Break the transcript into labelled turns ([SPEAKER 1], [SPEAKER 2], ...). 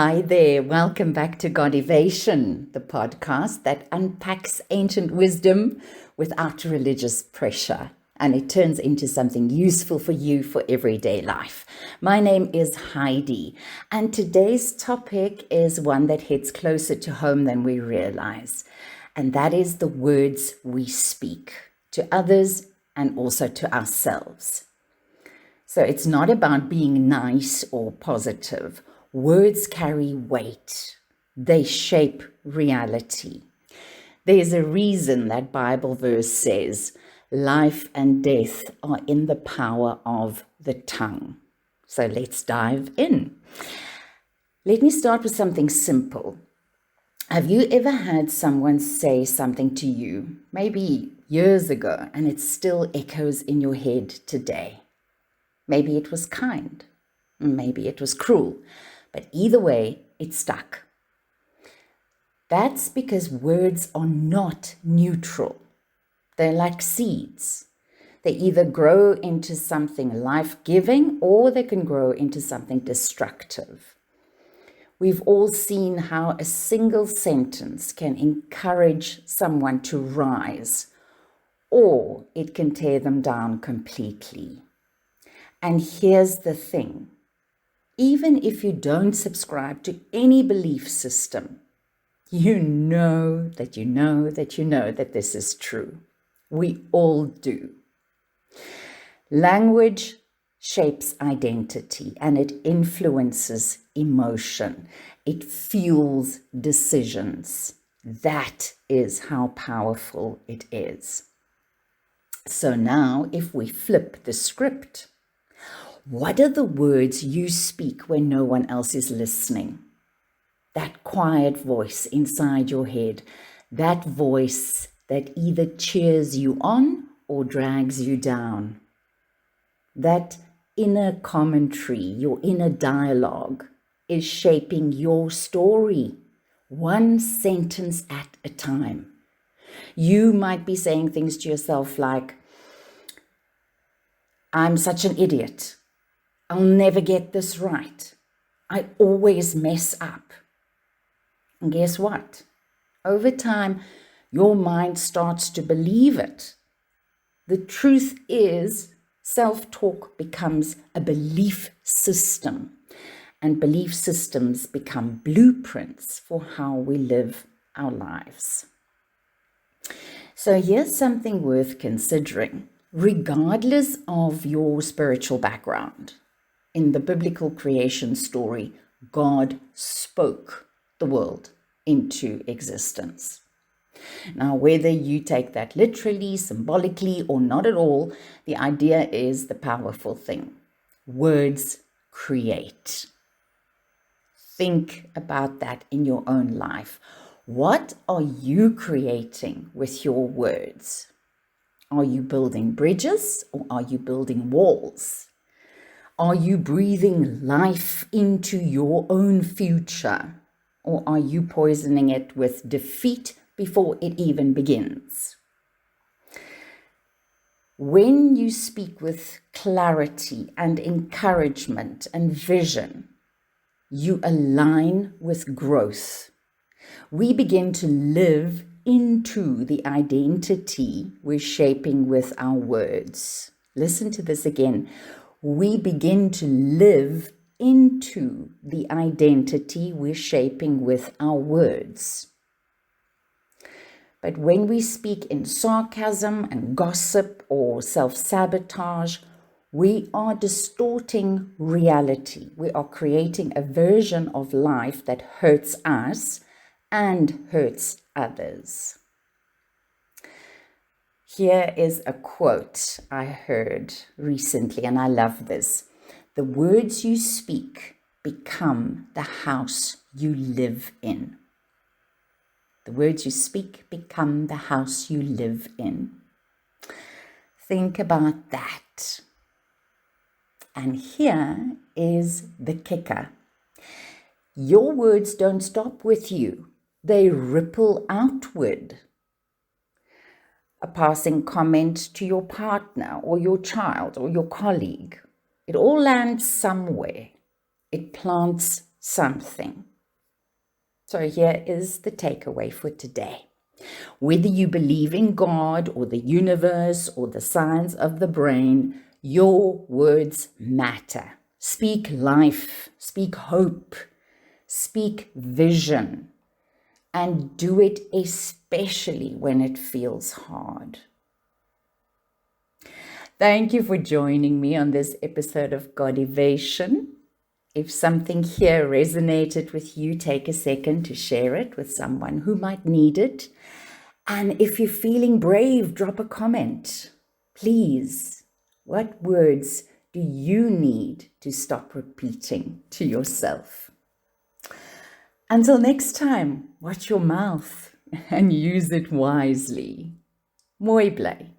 [SPEAKER 1] Hi there, welcome back to Godivation, the podcast that unpacks ancient wisdom without religious pressure, and it turns into something useful for you for everyday life. My name is Heidi, and today's topic is one that hits closer to home than we realize, and that is the words we speak to others and also to ourselves. So it's not about being nice or positive. Words carry weight. They shape reality. There's a reason that Bible verse says, life and death are in the power of the tongue. So let's dive in. Let me start with something simple. Have you ever had someone say something to you, maybe years ago, and it still echoes in your head today? Maybe it was kind, maybe it was cruel, but either way, it stuck. That's because words are not neutral. They're like seeds. They either grow into something life-giving or they can grow into something destructive. We've all seen how a single sentence can encourage someone to rise, or it can tear them down completely. And here's the thing. Even if you don't subscribe to any belief system, you know that this is true. We all do. Language shapes identity and it influences emotion. It fuels decisions. That is how powerful it is. So now, if we flip the script, what are the words you speak when no one else is listening? That quiet voice inside your head, that voice that either cheers you on or drags you down. That inner commentary, your inner dialogue, is shaping your story, one sentence at a time. You might be saying things to yourself like, I'm such an idiot. I'll never get this right. I always mess up. And guess what? Over time, your mind starts to believe it. The truth is, self-talk becomes a belief system, and belief systems become blueprints for how we live our lives. So here's something worth considering, regardless of your spiritual background. In the biblical creation story, God spoke the world into existence. Now, whether you take that literally, symbolically, or not at all, the idea is the powerful thing. Words create. Think about that in your own life. What are you creating with your words? Are you building bridges or are you building walls? Are you breathing life into your own future, or are you poisoning it with defeat before it even begins? When you speak with clarity and encouragement and vision, you align with growth. We begin to live into the identity we're shaping with our words. Listen to this again. We begin to live into the identity we're shaping with our words. But when we speak in sarcasm and gossip or self-sabotage, we are distorting reality. We are creating a version of life that hurts us and hurts others. Here is a quote I heard recently, and I love this. The words you speak become the house you live in. The words you speak become the house you live in. Think about that. And here is the kicker. Your words don't stop with you. They ripple outward. A passing comment to your partner or your child or your colleague. It all lands somewhere. It plants something. So here is the takeaway for today. Whether you believe in God or the universe or the science of the brain, your words matter. Speak life, speak hope, speak vision, and do it especially when it feels hard. Thank you for joining me on this episode of Godivation. If something here resonated with you, take a second to share it with someone who might need it. And if you're feeling brave, drop a comment. Please, what words do you need to stop repeating to yourself? Until next time, watch your mouth and use it wisely. Mooi bly.